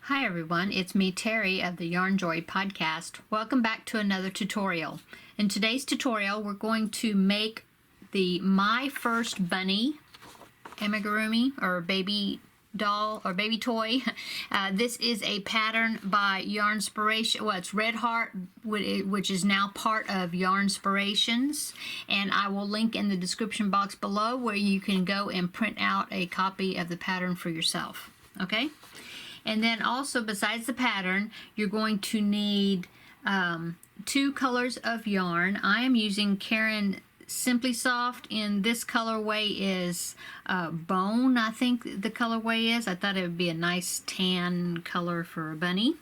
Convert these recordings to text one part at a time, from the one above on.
Hi everyone, it's me Terry of the Yarnjoy podcast. Welcome back to another tutorial. In today's tutorial we're going to make the My First Bunny amigurumi or baby doll or baby toy. This is a pattern by Yarnspiration. Well, it's Red Heart, which is now part of Yarnspirations, and I will link in the description box below where you can go and print out a copy of the pattern for yourself. Okay? And then also, besides the pattern, you're going to need two colors of yarn. I am using Caron Simply Soft, and this colorway is Bone, I think the colorway is. I thought it would be a nice tan color for a bunny.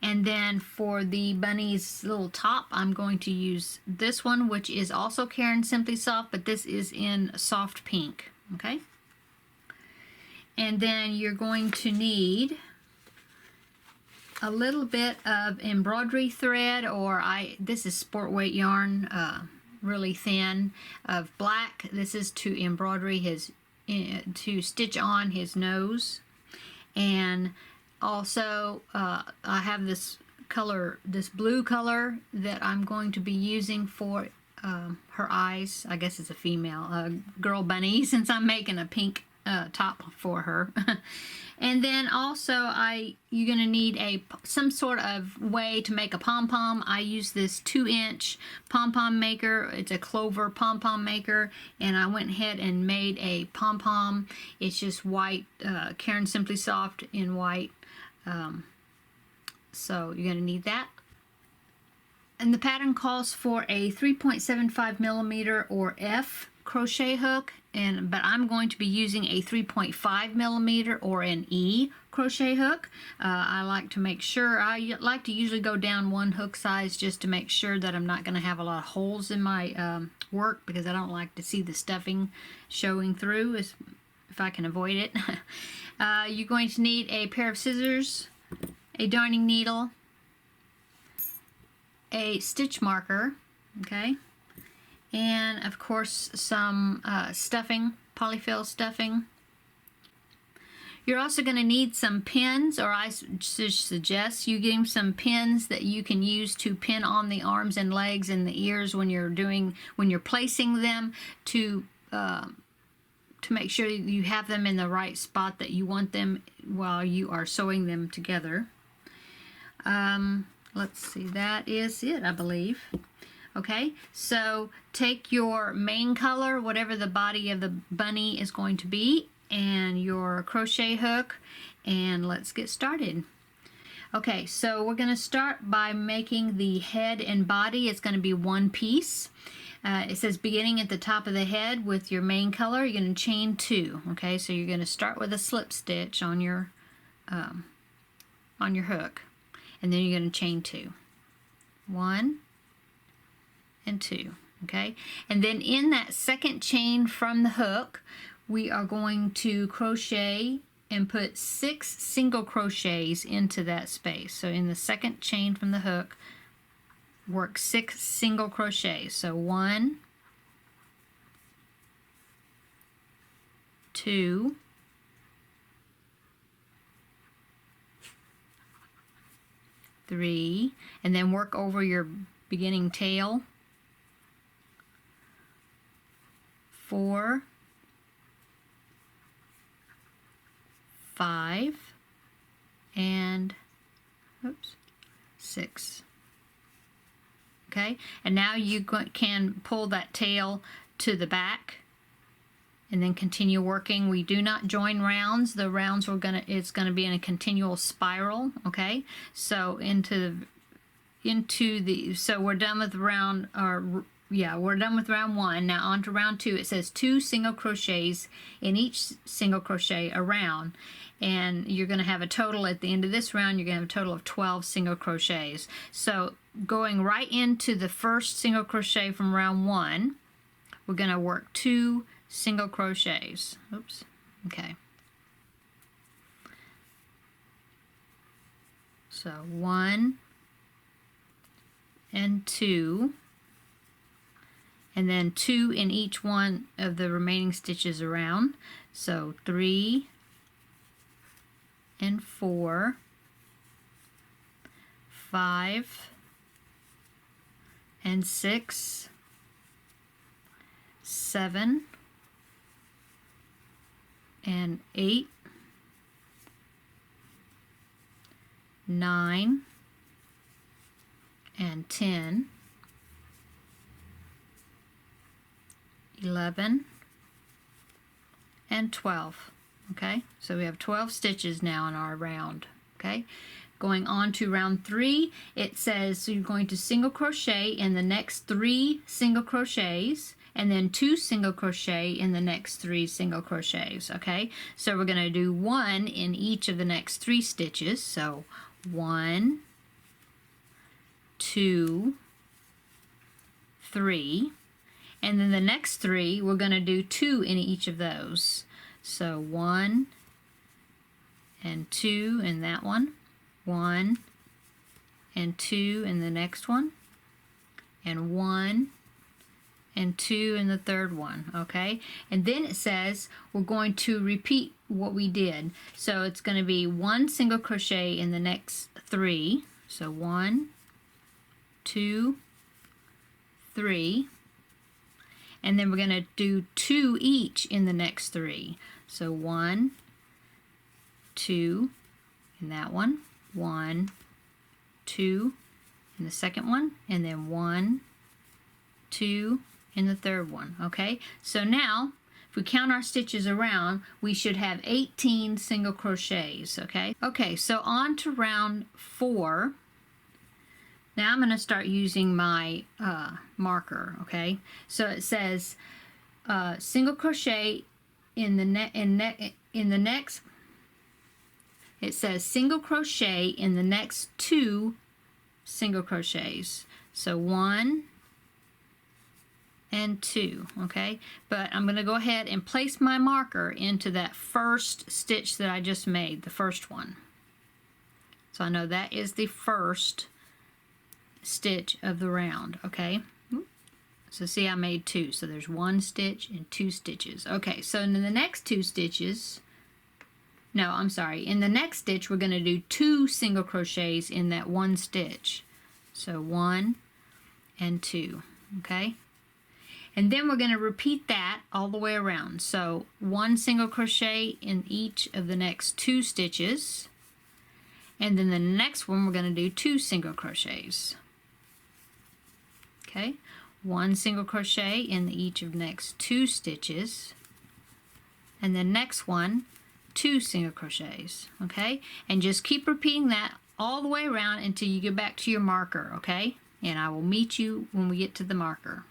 And then for the bunny's little top, I'm going to use this one, which is also Caron Simply Soft, but this is in soft pink. Okay? And then you're going to need a little bit of embroidery thread, or this is sport weight yarn, really thin, of black. This is to embroidery to stitch on his nose. And also I have this color, this blue color, that I'm going to be using for her eyes. I guess it's a female girl bunny, since I'm making a pink top for her. And then also you're going to need some sort of way to make a pom-pom. I use this 2-inch pom-pom maker. It's a clover pom-pom maker, and I went ahead and made a pom-pom. It's just white, Caron Simply Soft in white. So you're going to need that. And the pattern calls for a 3.75 millimeter or F crochet hook, but I'm going to be using a 3.5 millimeter or an E crochet hook. I like to make sure, I like to usually go down one hook size just to make sure that I'm not going to have a lot of holes in my work, because I don't like to see the stuffing showing through if I can avoid it. You're going to need a pair of scissors, a darning needle, a stitch marker, okay, and of course some stuffing, polyfill stuffing. You're also going to need some pins, or I suggest you getting some pins that you can use to pin on the arms and legs and the ears when you're placing them, to make sure you have them in the right spot that you want them while you are sewing them together. Let's see, that is it, I believe. Okay, so take your main color, whatever the body of the bunny is going to be, and your crochet hook, and let's get started. Okay, so we're going to start by making the head and body. It's going to be one piece. It says beginning at the top of the head with your main color, you're going to chain 2. Okay, so you're going to start with a slip stitch on your hook, and then you're going to chain 2. 1 and 2. Okay, and then in that second chain from the hook, we are going to crochet and put 6 single crochets into that space. So in the second chain from the hook, work 6 single crochets. So 1, 2, 3, and then work over your beginning tail. 4, 5, and 6. Okay, and now you can pull that tail to the back and then continue working. We do not join rounds. The rounds it's gonna be in a continual spiral. Okay, so so we're done with round, we're done with round 1. Now on to round 2. It says 2 single crochets in each single crochet around, and you're going to have a total at the end of this round. You're going to have a total of 12 single crochets. So going right into the first single crochet from round 1, we're going to work 2 single crochets. Oops. Okay. So 1 and 2. And then 2 in each one of the remaining stitches around. So 3 and 4 5 and 6, 7 and 8, 9 and 10, 11 and 12. Okay, so we have 12 stitches now in our round. Okay, going on to round 3, it says so you're going to single crochet in the next 3 single crochets, and then 2 single crochet in the next 3 single crochets. Okay, so we're going to do 1 in each of the next 3 stitches. So 1, 2, 3, and then the next 3 we're going to do 2 in each of those. So 1 and 2 in that one, 1 and 2 in the next one, and 1 and 2 in the third one. Okay, and then it says we're going to repeat what we did. So it's going to be 1 single crochet in the next 3. So 1, 2, 3, and then we're going to do 2 each in the next 3. So 1, 2 in that one, 1, 2 in the second one, and then 1, 2 in the third one. Okay, so now if we count our stitches around, we should have 18 single crochets. Okay, so on to round 4. Now I'm going to start using my marker. Okay, so it says single crochet in the next. It says single crochet in the next 2 single crochets. So 1 and 2. Okay, but I'm going to go ahead and place my marker into that first stitch that I just made, the first one. So I know that is the first stitch of the round. Okay, so see, I made 2, so there's 1 stitch and 2 stitches. Okay, so in the next 2 stitches, no, I'm sorry, in the next stitch we're going to do 2 single crochets in that 1 stitch. So 1 and 2. Okay, and then we're going to repeat that all the way around. So 1 single crochet in each of the next 2 stitches, and then the next one we're going to do 2 single crochets. Okay, 1 single crochet in each of the next 2 stitches, and the next one 2 single crochets. Okay, and just keep repeating that all the way around until you get back to your marker. Okay, and I will meet you when we get to the marker.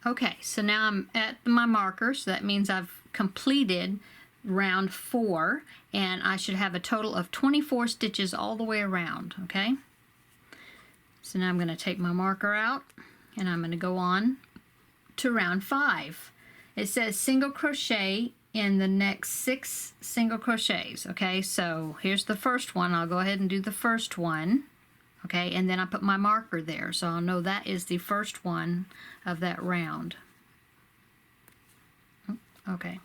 Okay, so now I'm at my marker, so that means I've completed round 4, and I should have a total of 24 stitches all the way around. Okay, so now I'm going to take my marker out, and I'm going to go on to round 5. It says single crochet in the next 6 single crochets. Okay, so here's the first one. I'll go ahead and do the first one. Okay, and then I put my marker there, so I'll know that is the first one of that round. Okay,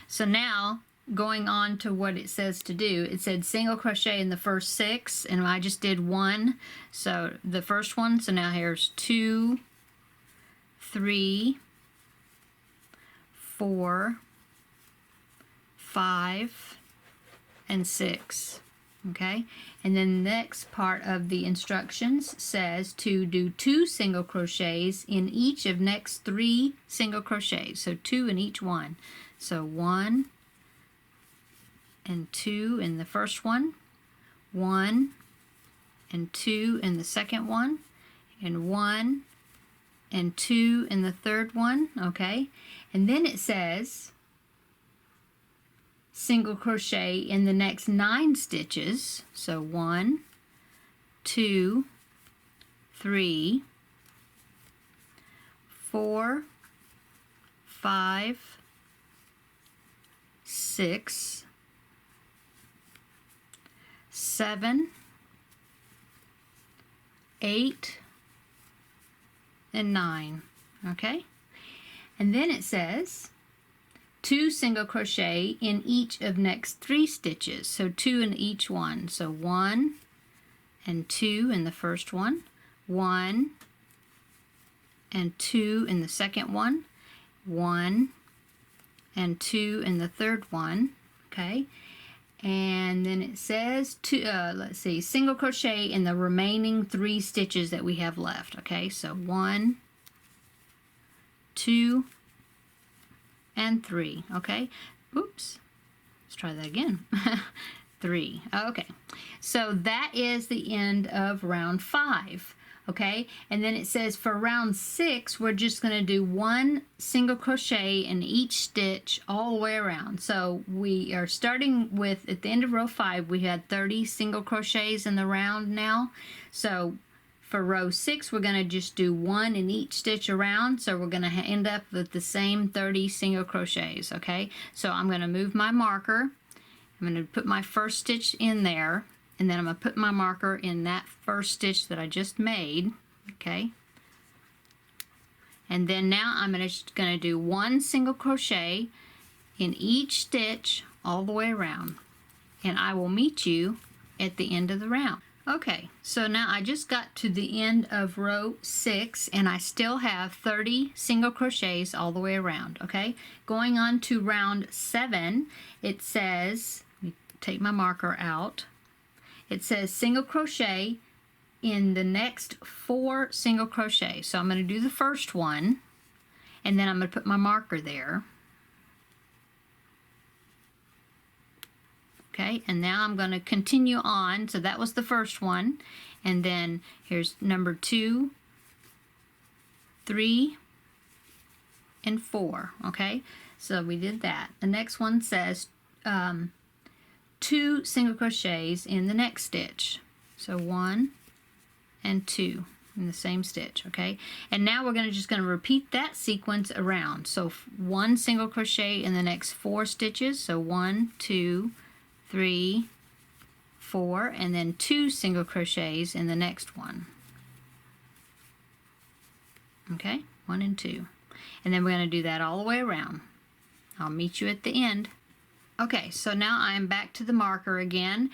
so now going on to what it says to do, it said single crochet in the first 6, and I just did 1, so the first one, so now here's 2, 3, 4, 5, and 6. Okay, and then the next part of the instructions says to do 2 single crochets in each of next 3 single crochets, so 2 in each one. So 1 and 2 in the first one, 1 and 2 in the second one, and 1 and 2 in the third one. Okay, and then it says single crochet in the next 9 stitches. So 1, 2, 3, 4, 5, 6, 7, 8, and 9. Okay, and then it says 2 single crochet in each of next 3 stitches, so 2 in each one. So 1, and 2 in the first one, 1 and 2 in the second one, 1 and 2 in the third one, okay? And then it says let's see, single crochet in the remaining 3 stitches that we have left, okay? So 1, 2, and 3, okay? Oops, let's try that again. 3, okay. So that is the end of round 5. Okay, and then it says for round 6 we're just going to do 1 single crochet in each stitch all the way around. So we are starting with, at the end of row 5 we had 30 single crochets in the round now. So for row 6 we're going to just do 1 in each stitch around, so we're going to end up with the same 30 single crochets. Okay, so I'm going to move my marker, I'm going to put my first stitch in there, and then I'm going to put my marker in that first stitch that I just made, okay? And then now I'm just going to do 1 single crochet in each stitch all the way around. And I will meet you at the end of the round. Okay, so now I just got to the end of row 6 and I still have 30 single crochets all the way around, okay? Going on to round 7, it says, let me take my marker out. It says single crochet in the next 4 single crochets. So I'm going to do the first one, and then I'm going to put my marker there. Okay, and now I'm going to continue on. So that was the first one, and then here's number 2, 3, and 4. Okay, so we did that. The next one says 2 single crochets in the next stitch. So 1 and 2 in the same stitch, okay? And now we're just going to repeat that sequence around. So 1 single crochet in the next 4 stitches. So 1, 2, 3, 4, and then 2 single crochets in the next one. Okay, 1 and 2. And then we're going to do that all the way around. I'll meet you at the end. Okay, so now I'm back to the marker again,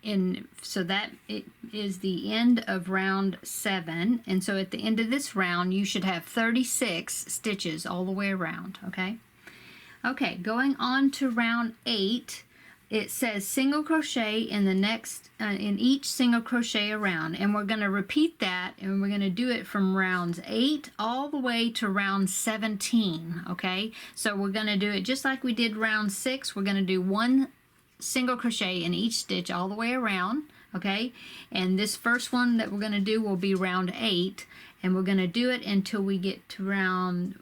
and so that it is the end of round 7, and so at the end of this round you should have 36 stitches all the way around, okay? Okay, going on to round 8, it says single crochet in the next in each single crochet around, and we're going to repeat that, and we're going to do it from rounds 8 all the way to round 17. Okay, so we're going to do it just like we did round 6. We're going to do 1 single crochet in each stitch all the way around. Okay, and this first one that we're going to do will be round 8, and we're going to do it until we get to round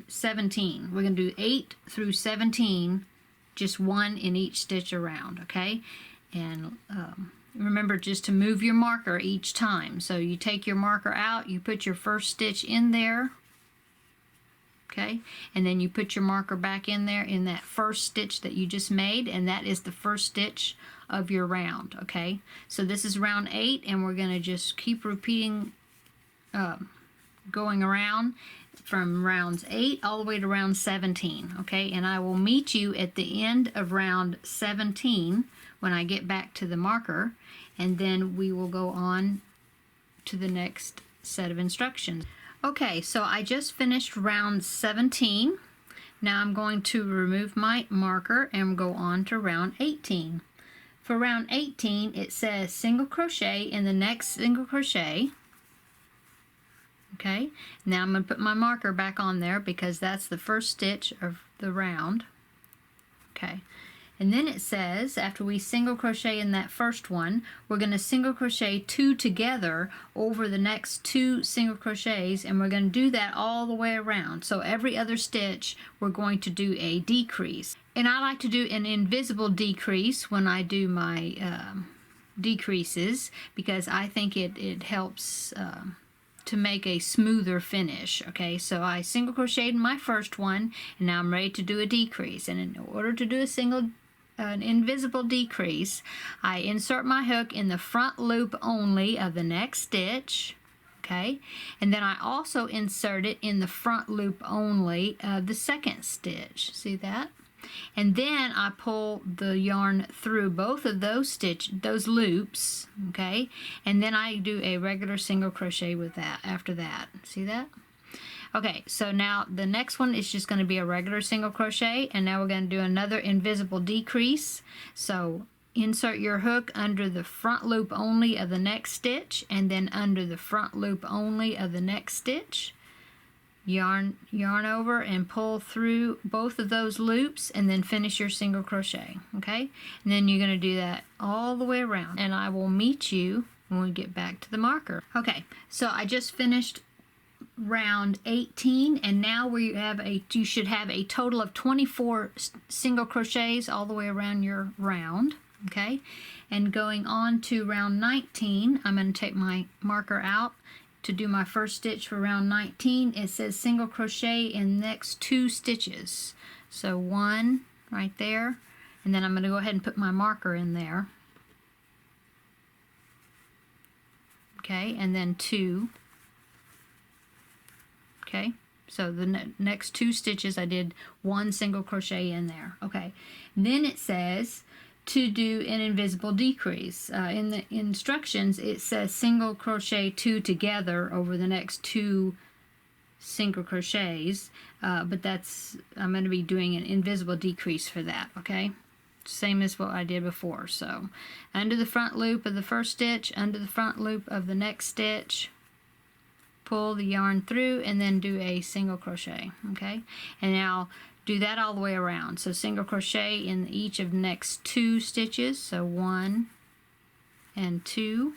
17. We're going to do 8 through 17, just 1 in each stitch around, okay? And remember just to move your marker each time. So you take your marker out, you put your first stitch in there, okay? And then you put your marker back in there in that first stitch that you just made, and that is the first stitch of your round, okay? So this is round 8, and we're going to just keep repeating, going around from rounds 8 all the way to round 17, okay? And I will meet you at the end of round 17 when I get back to the marker, and then we will go on to the next set of instructions. Okay, so I just finished round 17. Now I'm going to remove my marker and go on to round 18. For round 18, it says single crochet in the next single crochet. Okay, now I'm going to put my marker back on there because that's the first stitch of the round. Okay, and then it says after we single crochet in that first one, we're going to single crochet 2 together over the next 2 single crochets, and we're going to do that all the way around. So every other stitch we're going to do a decrease, and I like to do an invisible decrease when I do my decreases because I think it helps to make a smoother finish. Okay, so I single crocheted in my first one, and now I'm ready to do a decrease. And in order to do an invisible decrease, I insert my hook in the front loop only of the next stitch. Okay, and then I also insert it in the front loop only of the second stitch. See that? And then I pull the yarn through both of those loops, okay? And then I do a regular single crochet with that after that. See that? Okay, so now the next one is just going to be a regular single crochet, and now we're going to do another invisible decrease. So insert your hook under the front loop only of the next stitch, and then under the front loop only of the next stitch. Yarn over and pull through both of those loops, and then finish your single crochet, okay? And then you're going to do that all the way around, and I will meet you when we get back to the marker. Okay, so I just finished round 18, and now you should have a total of 24 single crochets all the way around your round, okay? And going on to round 19, I'm going to take my marker out to do my first stitch for round 19. It says single crochet in the next 2 stitches. So 1 right there, and then I'm going to go ahead and put my marker in there. Okay, and then 2. Okay, so the next 2 stitches I did 1 single crochet in there. Okay, then it says to do an invisible decrease. In the instructions it says single crochet 2 together over the next 2 single crochets, but I'm going to be doing an invisible decrease for that, okay? Same as what I did before. So under the front loop of the first stitch, under the front loop of the next stitch, pull the yarn through, and then do a single crochet, okay? And now do that all the way around. So single crochet in each of the next 2 stitches, so 1 and 2,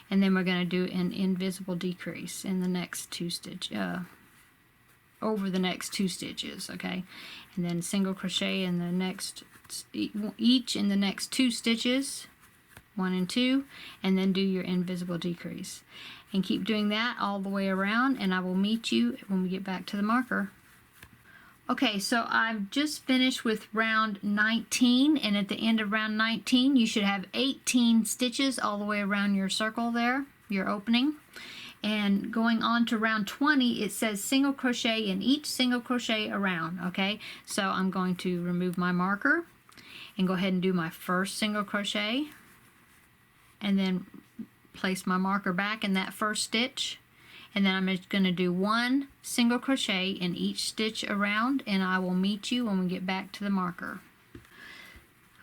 and then we're going to do an invisible decrease in the next 2 stitches, over the next 2 stitches, okay? And then single crochet in the next, each in the next 2 stitches, 1 and 2, and then do your invisible decrease. And keep doing that all the way around, and I will meet you when we get back to the marker. Okay, so I've just finished with round 19, and at the end of round 19 you should have 18 stitches all the way around your circle there, your opening. And going on to round 20, it says single crochet in each single crochet around, okay? So I'm going to remove my marker and go ahead and do my first single crochet, and then place my marker back in that first stitch, and then I'm just going to do 1 single crochet in each stitch around, and I will meet you when we get back to the marker.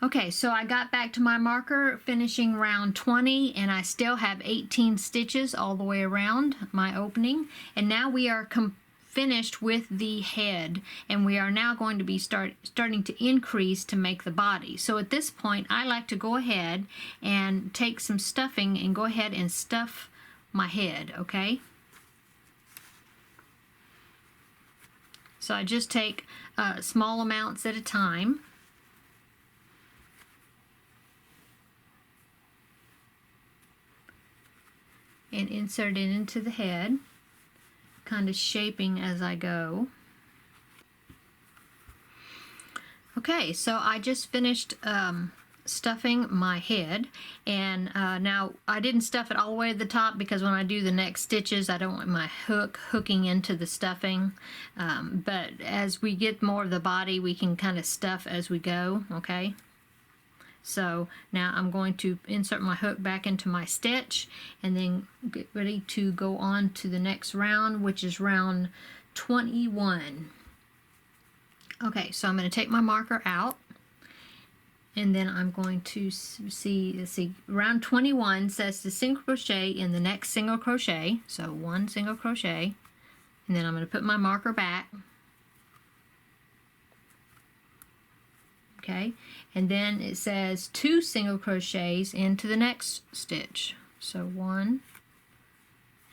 Okay, so I got back to my marker finishing round 20, and I still have 18 stitches all the way around my opening, and now we are finished with the head, and we are now going to be starting to increase to make the body. So at this point I like to go ahead and take some stuffing and go ahead and stuff my head, okay? So I just take small amounts at a time. And insert it into the head, kind of shaping as I go. Okay, so I just finished stuffing my head, and now I didn't stuff it all the way to the top because when I do the next stitches I don't want my hook hooking into the stuffing, but as we get more of the body we can kind of stuff as we go, okay? So now I'm going to insert my hook back into my stitch and then get ready to go on to the next round, which is round 21. Okay, so I'm going to take my marker out, and then I'm going to see, round 21 says to single crochet in the next single crochet, so 1 single crochet, and then I'm going to put my marker back. Okay, and then it says 2 single crochets into the next stitch, so 1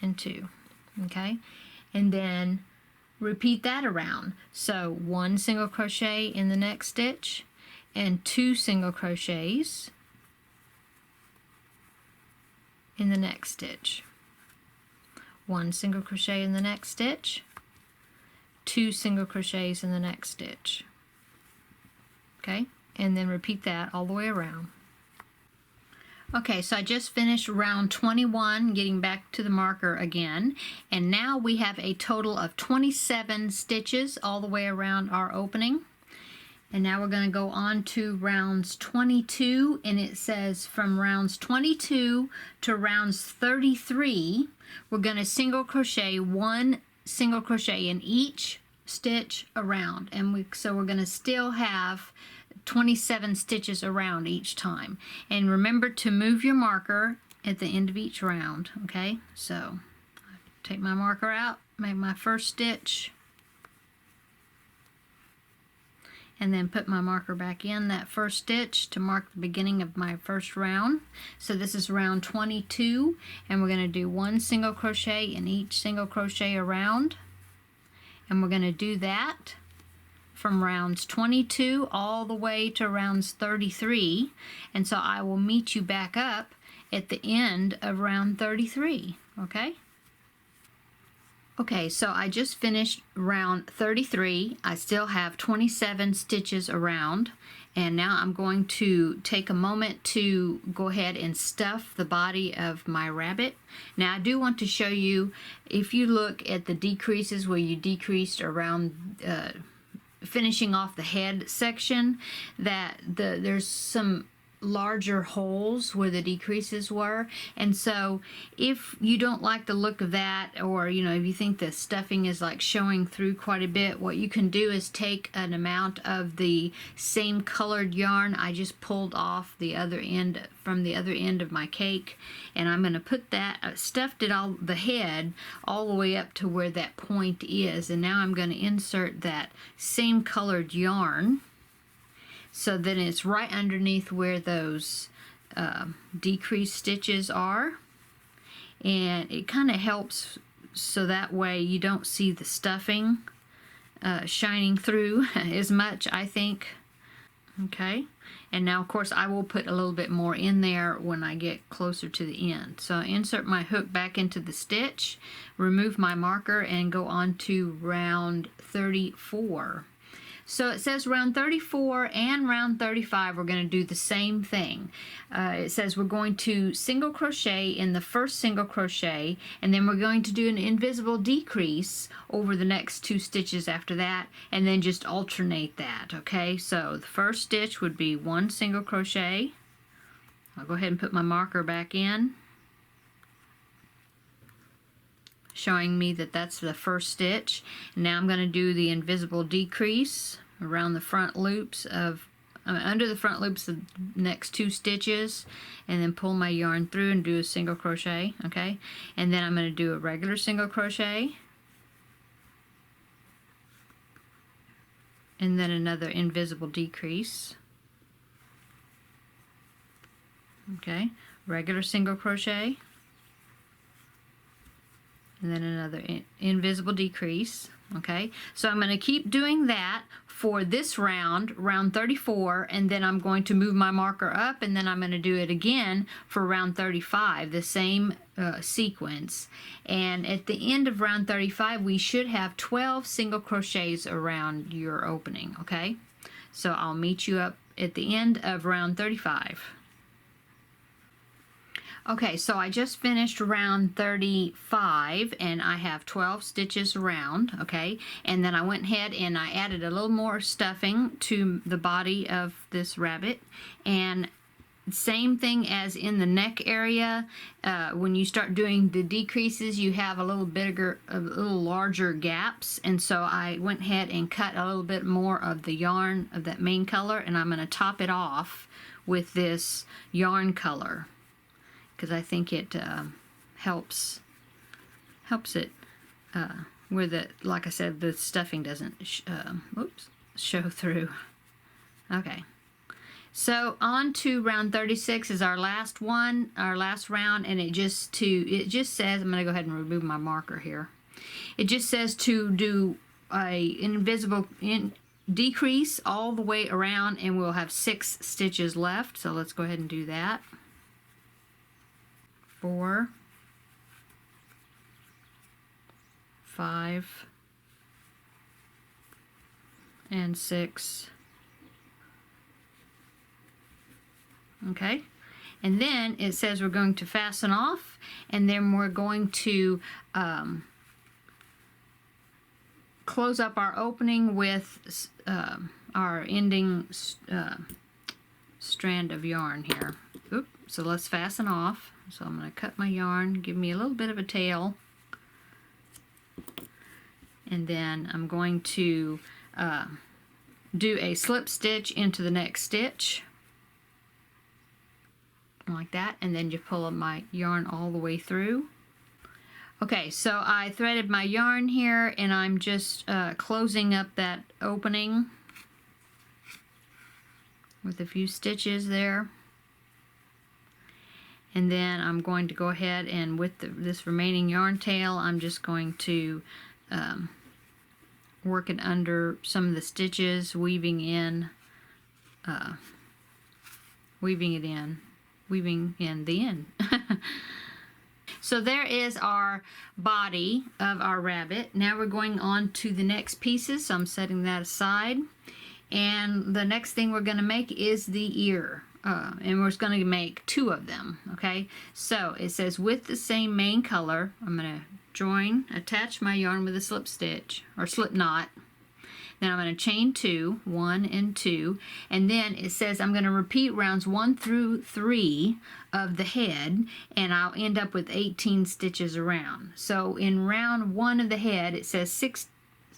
and 2, okay, and then repeat that around, so 1 single crochet in the next stitch and 2 single crochets in the next stitch, 1 single crochet in the next stitch, 2 single crochets in the next stitch. Okay, and then repeat that all the way around. Okay, so I just finished round 21, getting back to the marker again, and now we have a total of 27 stitches all the way around our opening. And now we're going to go on to rounds 22, and it says from rounds 22 to rounds 33, we're going to single crochet 1 single crochet in each stitch around, and so we're going to still have 27 stitches around each time. And remember to move your marker at the end of each round. Okay, so take my marker out, make my first stitch, and then put my marker back in that first stitch to mark the beginning of my first round. So this is round 22, and we're going to do 1 single crochet in each single crochet around, and we're going to do that from rounds 22 all the way to rounds 33, and so I will meet you back up at the end of round 33. Okay, so I just finished round 33. I still have 27 stitches around, and now I'm going to take a moment to go ahead and stuff the body of my rabbit. Now I do want to show you, if you look at the decreases where you decreased around finishing off the head section, that there's some larger holes where the decreases were, and so if you don't like the look of that, or if you think the stuffing is like showing through quite a bit, what you can do is take an amount of the same colored yarn I just pulled off the other end from the other end of my cake, and I'm going to put that, stuffed it all, the head all the way up to where that point is, and now I'm going to insert that same colored yarn so then it's right underneath where those decreased stitches are, and it kind of helps so that way you don't see the stuffing shining through as much, I think. Okay, and now of course I will put a little bit more in there when I get closer to the end. So I insert my hook back into the stitch, remove my marker, and go on to round 34. So it says round 34 and round 35 we're going to do the same thing. It says we're going to single crochet in the first single crochet, and then we're going to do an invisible decrease over the next 2 stitches after that, and then just alternate that. Okay, so the first stitch would be 1 single crochet. I'll go ahead and put my marker back in, showing me that that's the first stitch. And now I'm going to do the invisible decrease around the front loops of under the front loops of the next 2 stitches, and then pull my yarn through and do a single crochet. Okay, and then I'm going to do a regular single crochet, and then another invisible decrease. Okay, regular single crochet, and then another invisible decrease. Okay, so I'm going to keep doing that for this round, round 34, and then I'm going to move my marker up, and then I'm going to do it again for round 35, the same sequence. And at the end of round 35 we should have 12 single crochets around your opening. Okay, so I'll meet you up at the end of round 35. Okay, so I just finished round 35, and I have 12 stitches around. Okay, and then I went ahead and I added a little more stuffing to the body of this rabbit, and same thing as in the neck area. When you start doing the decreases, you have a little larger gaps, and so I went ahead and cut a little bit more of the yarn of that main color, and I'm going to top it off with this yarn color, because I think it helps it where the, like I said, the stuffing doesn't show through. Okay, so on to round 36 is our last one, our last round, and it just says, I'm going to go ahead and remove my marker here. It just says to do a invisible decrease all the way around, and we'll have 6 stitches left. So let's go ahead and do that. 4, 5, and 6. Okay, and then it says we're going to fasten off, and then we're going to close up our opening with our ending strand of yarn here. Oop, so let's fasten off. So I'm going to cut my yarn, give me a little bit of a tail, and then I'm going to do a slip stitch into the next stitch like that, and then just pull my yarn all the way through. Okay, so I threaded my yarn here, and I'm just closing up that opening with a few stitches there. And then I'm going to go ahead and with this remaining yarn tail, I'm just going to work it under some of the stitches, weaving in the end. So there is our body of our rabbit. Now we're going on to the next pieces, so I'm setting that aside. And the next thing we're going to make is the ear. And we're going to make 2 of them, okay? So it says with the same main color, I'm going to attach my yarn with a slip stitch, or slip knot. Then I'm going to chain 2, 1 and 2, and then it says I'm going to repeat rounds 1 through 3 of the head, and I'll end up with 18 stitches around. So in round 1 of the head, it says 6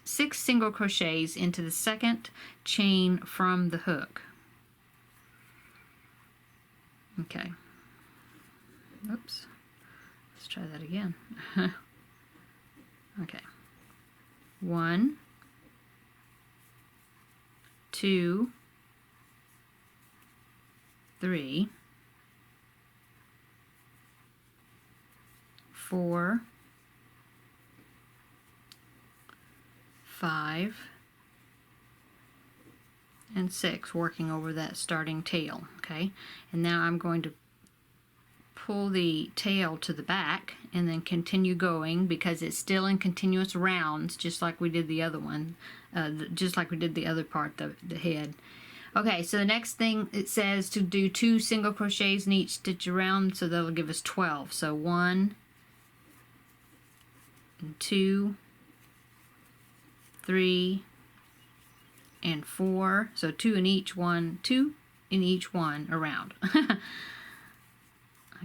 single crochets into the second chain from the hook. Okay. Oops. Let's try that again. Okay. 1, 2, 3, 4, 5, and 6, working over that starting tail. Okay, and now I'm going to pull the tail to the back and then continue going because it's still in continuous rounds, just like we did the other one, just like we did the other part, the head. Okay, so the next thing, it says to do 2 single crochets in each stitch around, so that'll give us 12. So 1 and 2, 3 and 4, so 2 in each one, 2 in each one around.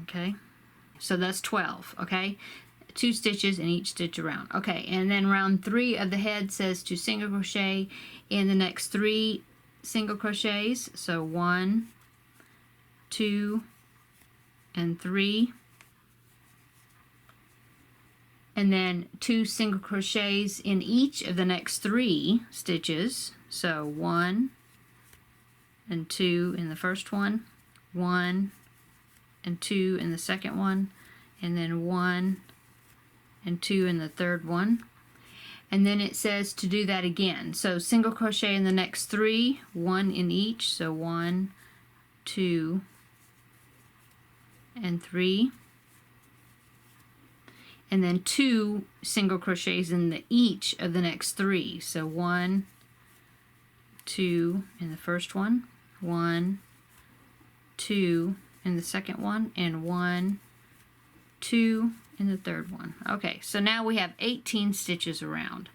Okay, so that's 12. Okay, 2 stitches in each stitch around. Okay, and then round 3 of the head says to single crochet in the next 3 single crochets, so 1, 2 and 3, and then 2 single crochets in each of the next 3 stitches, so 1 and 2 in the first one, 1 and 2 in the second one, and then 1 and 2 in the third one. And then it says to do that again, so single crochet in the next 3, 1 in each, so 1, 2 and 3, and then 2 single crochets in each of the next 3, so 1, 2 in the first one, 1, 2 in the second one, and 1, 2 in the third one. Okay, so now we have 18 stitches around.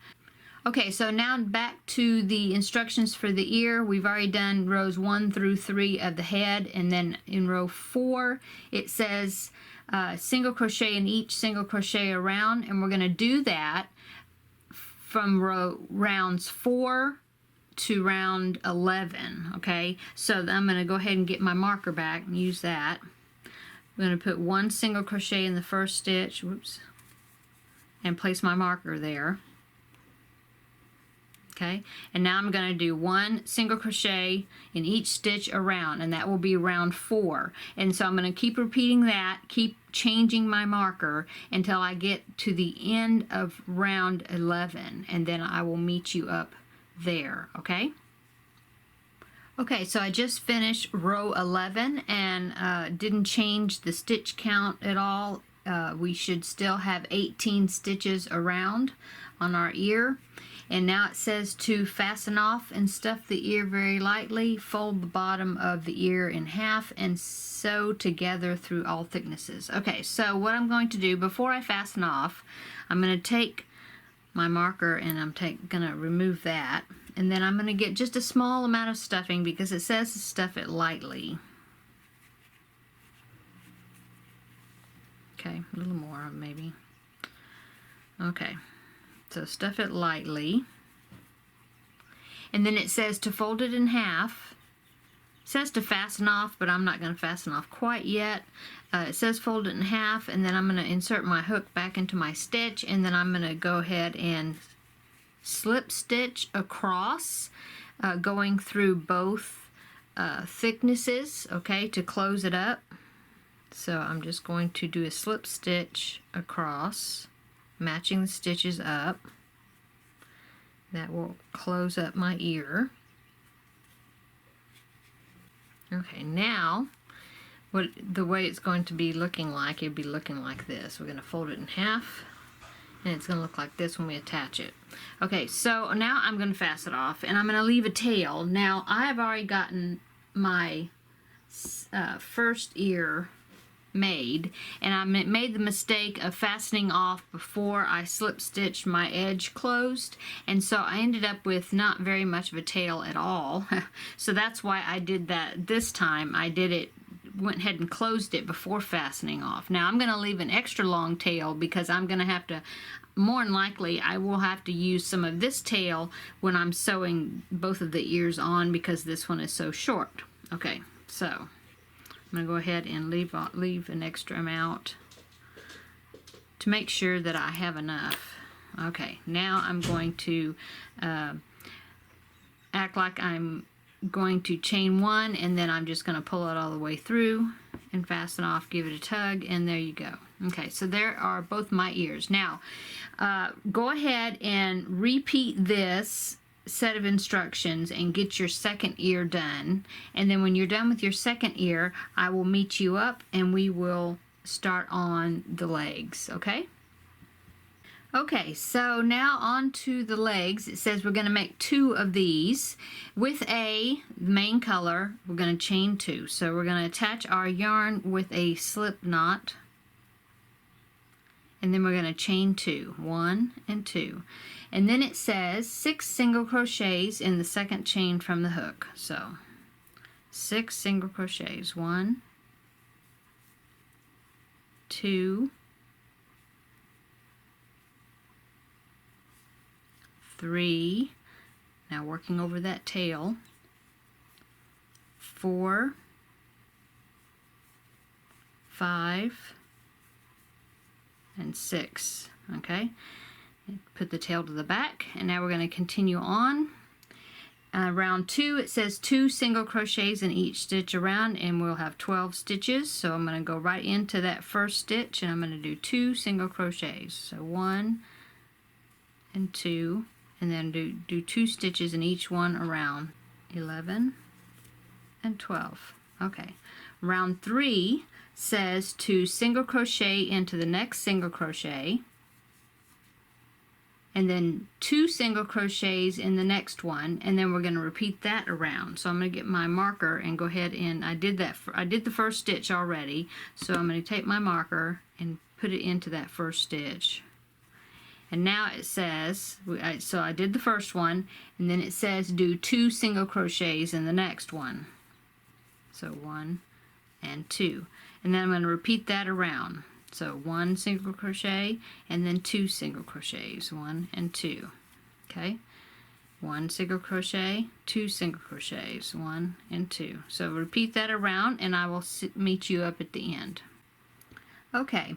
Okay, so now back to the instructions for the ear. We've already done rows 1 through 3 of the head, and then in row 4 it says single crochet in each single crochet around, and we're going to do that from rounds 4 to round 11. Okay, so I'm going to go ahead and get my marker back and use that. I'm going to put 1 single crochet in the first stitch, whoops, and place my marker there. Okay, and now I'm going to do 1 single crochet in each stitch around, and that will be round 4. And so I'm going to keep repeating that, keep changing my marker until I get to the end of round 11, and then I will meet you up there. Okay, okay, so I just finished row 11 and didn't change the stitch count at all. We should still have 18 stitches around on our ear. And now it says to fasten off and stuff the ear very lightly, fold the bottom of the ear in half, and sew together through all thicknesses. Okay, so what I'm going to do before I fasten off, I'm going to take my marker and I'm going to remove that, And then I'm going to get just a small amount of stuffing because it says to stuff it lightly. Okay, a little more maybe. Okay, so stuff it lightly. And then it says to fold it in half. It says to fasten off, but I'm not going to fasten off quite yet. It says fold it in half, and then I'm going to insert my hook back into my stitch, and then I'm going to go ahead and slip stitch across, going through both thicknesses, okay, to close it up. So I'm just going to do a slip stitch across, matching the stitches up. That will close up my ear. Okay, now the way it's going to be looking like, it'd be looking like this. We're going to fold it in half, and it's going to look like this when we attach it. Okay, so now I'm going to fasten it off, and I'm going to leave a tail. Now, I have already gotten my first ear made, and I made the mistake of fastening off before I slip stitched my edge closed, and so I ended up with not very much of a tail at all. So that's why I did that this time. I went ahead and closed it before fastening off. Now I'm going to leave an extra long tail because I'm going to have to, more than likely, I will have to use some of this tail when I'm sewing both of the ears on because this one is so short. Okay, so I'm going to go ahead and leave an extra amount to make sure that I have enough. Okay, now I'm going to act like I'm going to chain one, and then I'm just going to pull it all the way through and fasten off, give it a tug, and there you go. Okay, so there are both my ears. Now, go ahead and repeat this set of instructions and get your second ear done, and then when you're done with your second ear, I will meet you up and we will start on the legs. Okay, so now on to the legs. It says we're going to make 2 of these with the main color. We're going to chain 2, so we're going to attach our yarn with a slip knot, and then we're going to chain 2, 1 and 2. And then it says 6 single crochets in the second chain from the hook. So 6 single crochets, 1, 2, 3, now working over that tail, 4, 5, and 6. Okay, put the tail to the back, and now we're going to continue on. Round 2, it says 2 single crochets in each stitch around, and we'll have 12 stitches. So I'm going to go right into that first stitch, and I'm going to do 2 single crochets. So 1 and 2, and then do 2 stitches in each one around. 11 and 12. Okay, round 3 says to single crochet into the next single crochet, and then 2 single crochets in the next one, and then we're going to repeat that around. So I'm going to get my marker and go ahead, and I did the first stitch already, so I'm going to take my marker and put it into that first stitch. And now it says, so I did the first one, and then it says do 2 single crochets in the next one. So 1 and 2, and then I'm going to repeat that around. So 1 single crochet, and then 2 single crochets, 1 and 2. Okay, 1 single crochet, 2 single crochets, 1 and 2. So repeat that around, and I will meet you up at the end. Okay,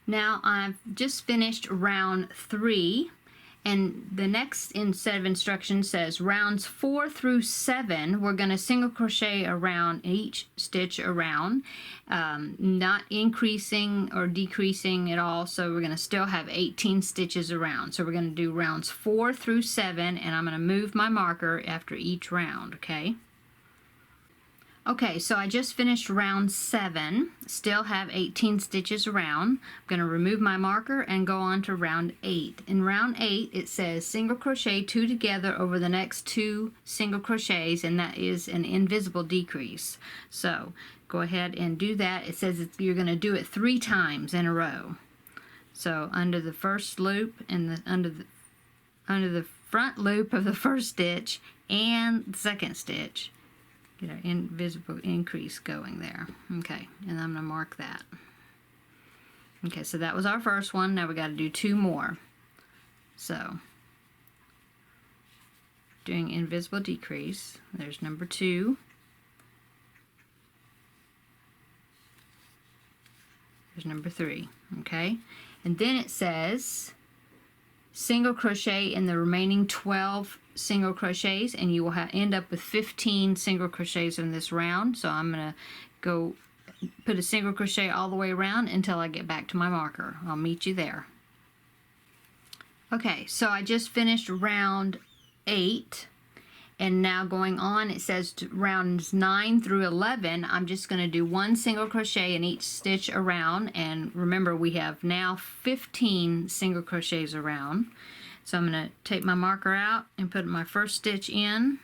now I've just finished round 3, and the next set of instructions says rounds 4 through 7 we're going to single crochet around each stitch around, not increasing or decreasing at all, so we're going to still have 18 stitches around. So we're going to do rounds 4 through 7, and I'm going to move my marker after each round. Okay, so I just finished round 7, still have 18 stitches around. I'm going to remove my marker and go on to round 8. In round 8, it says single crochet 2 together over the next 2 single crochets, and that is an invisible decrease. So go ahead and do that. It says you're going to do it 3 times in a row. So under the first loop and under the front loop of the first stitch and the second stitch. Get our invisible increase going there. Okay, and I'm going to mark that. Okay, so that was our first one. Now we got to do 2 more. So, doing invisible decrease. There's number 2. There's number 3. Okay, and then it says single crochet in the remaining 12 single crochets, and you will end up with 15 single crochets in this round. So I'm going to go put a single crochet all the way around until I get back to my marker. I'll meet you there. Okay, so I just finished round 8, and now going on, it says rounds 9 through 11, I'm just going to do 1 single crochet in each stitch around, and remember we have now 15 single crochets around. So I'm going to take my marker out and put my first stitch in,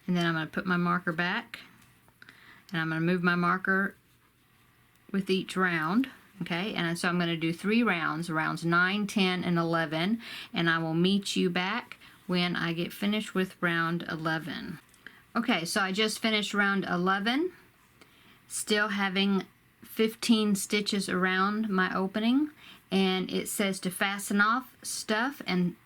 and then I'm going to put my marker back, and I'm going to move my marker with each round. Okay, and so I'm going to do 3 rounds, rounds 9, 10, and 11, and I will meet you back when I get finished with round 11. Okay, so I just finished round 11, still having 15 stitches around my opening, and it says to fasten off, stuff, and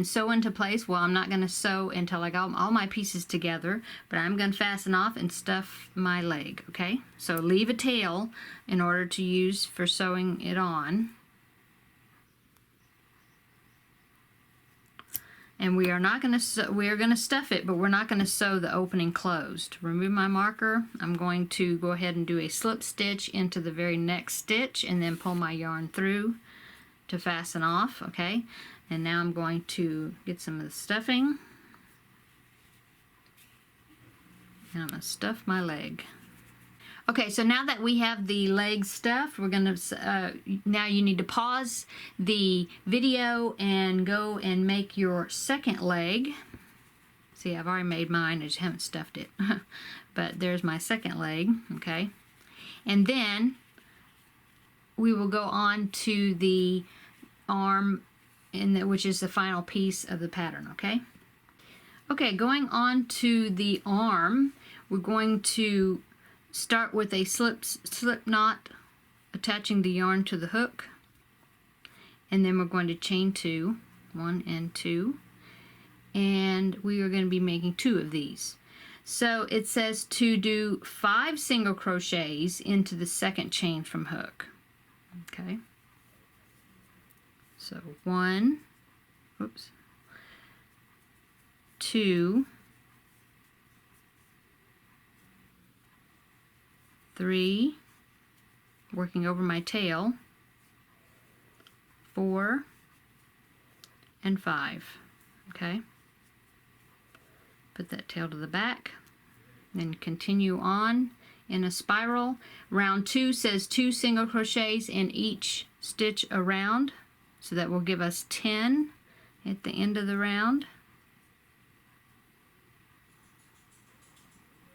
sew into place. Well, I'm not going to sew until I got all my pieces together, but I'm going to fasten off and stuff my leg, okay? So leave a tail in order to use for sewing it on. And we are not going to we are going to stuff it, but we're not going to sew the opening closed. Remove my marker. I'm going to go ahead and do a slip stitch into the very next stitch and then pull my yarn through to fasten off, okay? And now I'm going to get some of the stuffing, and I'm going to stuff my leg. Okay, so now that we have the leg stuffed, we're going to, now you need to pause the video and go and make your second leg. See, I've already made mine, I just haven't stuffed it. But there's my second leg, okay? And then we will go on to the arm, which is the final piece of the pattern, okay? Okay, going on to the arm, we're going to start with a slip knot, attaching the yarn to the hook, and then we're going to chain 2, 1 and 2, and we are going to be making 2 of these. So it says to do 5 single crochets into the second chain from hook, okay? So 1, oops, 2, 3, working over my tail, 4, and 5, okay? Put that tail to the back, then continue on in a spiral. Round 2 says 2 single crochets in each stitch around. So that will give us 10 at the end of the round.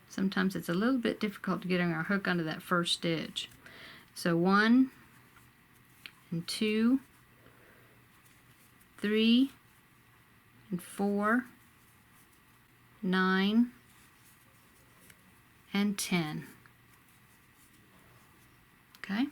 Sometimes it's a little bit difficult to get our hook under that first stitch. So 1 and 2, 3 and 4, 9 and 10. Okay?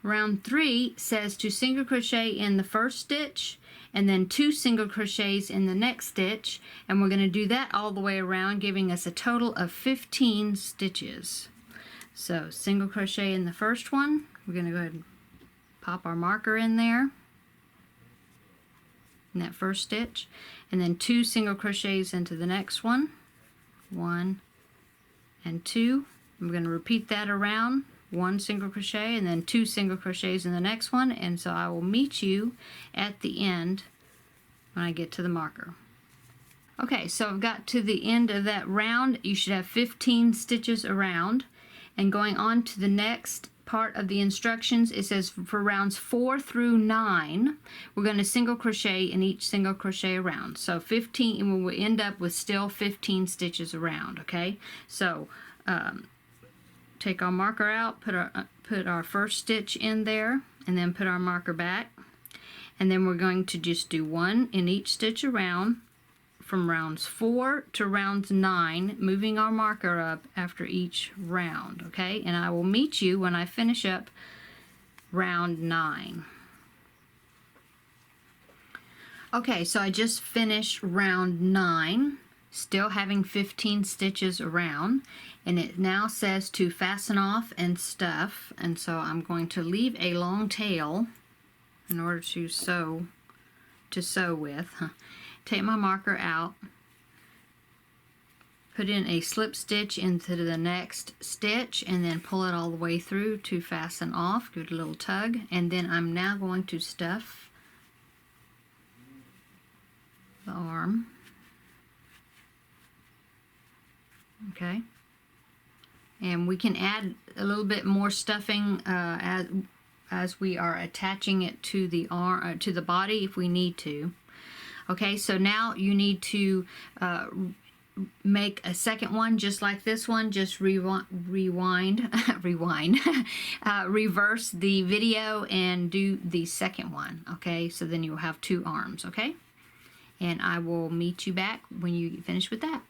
Round 3 says to single crochet in the first stitch and then 2 single crochets in the next stitch, and we're going to do that all the way around, giving us a total of 15 stitches. So single crochet in the first one, we're going to go ahead and pop our marker in there in that first stitch, and then 2 single crochets into the next one, 1 and 2. We're going to repeat that around, 1 single crochet and then 2 single crochets in the next one, and so I will meet you at the end when I get to the marker. Okay, so I've got to the end of that round. You should have 15 stitches around, and going on to the next part of the instructions, it says for rounds 4 through 9 we're going to single crochet in each single crochet around. So 15, and we'll end up with still 15 stitches around. Okay, so take our marker out, put our first stitch in there, and then put our marker back. And then we're going to just do 1 in each stitch around from rounds 4 to rounds 9, moving our marker up after each round, okay? And I will meet you when I finish up round 9. Okay, so I just finished round 9, still having 15 stitches around, and it now says to fasten off and stuff, and so I'm going to leave a long tail in order to sew with. Take my marker out, put in a slip stitch into the next stitch, and then pull it all the way through to fasten off. Give it a little tug, and then I'm now going to stuff the arm. Okay, and we can add a little bit more stuffing as we are attaching it to the arm, to the body if we need to. Okay, so now you need to make a second one just like this one. Just reverse the video and do the second one. Okay, so then you'll have 2 arms. Okay, and I will meet you back when you finish with that.